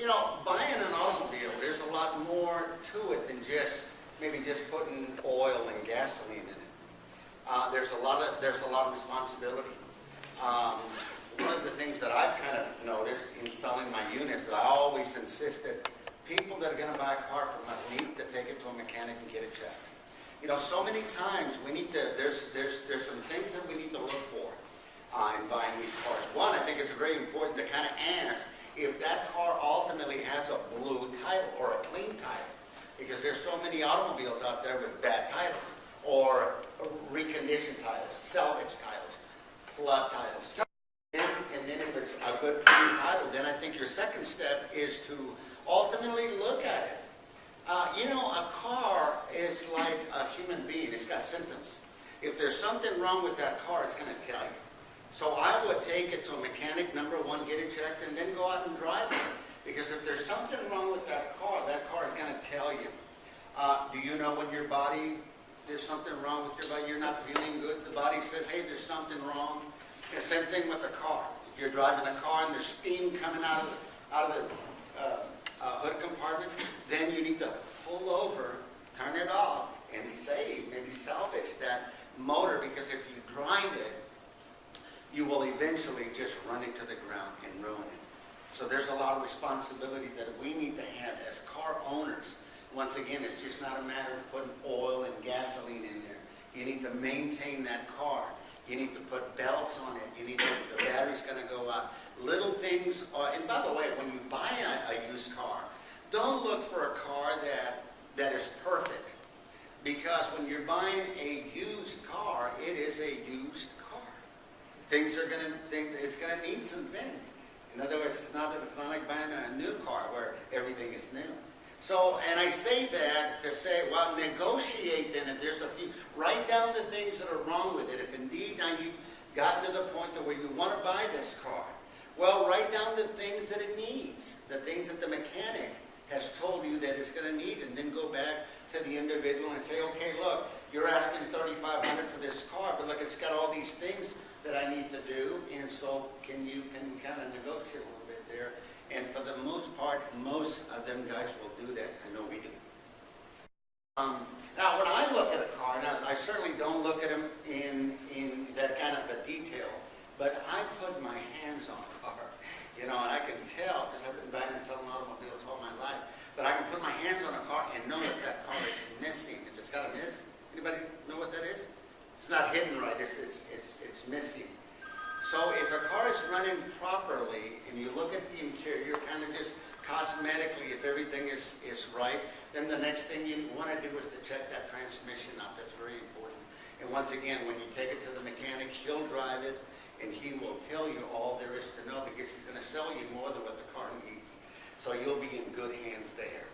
You know, buying an automobile, there's a lot more to it than maybe just putting oil and gasoline in it. There's a lot of responsibility. One of the things that I've kind of noticed in selling my units that I always insist that people that are going to buy a car from us need to take it to a mechanic and get it checked. You know, so many times we need to. There's some things that we need to look for in buying these cars. One, I think it's very important to kind of ask if that car ultimately has a blue title or a clean title, because there's so many automobiles out there with bad titles or reconditioned titles, salvage titles, flood titles. And then if it's a good clean title, then I think your second step is to ultimately look at it. You know, a car is like a human being. It's got symptoms. If there's something wrong with that car, it's going to tell you. So I would take it to a mechanic, number one, get it checked, and then go out and drive it. Because if there's something wrong with that car is going to tell you. Do you know when your body, there's something wrong with your body, you're not feeling good, the body says, hey, there's something wrong. And same thing with the car. If you're driving a car and there's steam coming out of the hood compartment, then you need to pull over, turn it off, and save, maybe salvage that motor, because if you drive it, you will eventually just run it to the ground and ruin it. So there's a lot of responsibility that we need to have as car owners. Once again, it's just not a matter of putting oil and gasoline in there. You need to maintain that car. You need to put belts on it. The battery's going to go out. Little things are, and by the way, when you buy a used car, don't look for a car that is perfect. Because when you're buying a used car, it is a used car. It's going to need some things. In other words, it's not like buying a new car where everything is new. So, and I say that to say, well, negotiate then. If there's a few, write down the things that are wrong with it. If indeed now you've gotten to the point to where you want to buy this car, well, write down the things that it needs, the things that the mechanic has told you that it's going to need, and then go back to the individual and say, okay, look, you're asking $3,500 for this car, but look, it's got all these things that I need to do, and so can you kind of negotiate a little bit there? And for the most part, most of them guys will do that. I know we do. Now, when I look at a car, now I certainly don't look at them in that kind of a detail, but I put my hands on a car, you know, and I can tell, because I've been buying and selling automobiles all my life, but I can put my hands on a car and know if that car is missing, if it's got a miss. Anybody know what that is? It's not hidden right, it's missing. So if a car is running properly and you look at the interior, kind of just cosmetically, if everything is right, then the next thing you want to do is to check that transmission out. That's very important. And once again, when you take it to the mechanic, he'll drive it and he will tell you all there is to know, because he's going to sell you more than what the car needs. So you'll be in good hands there.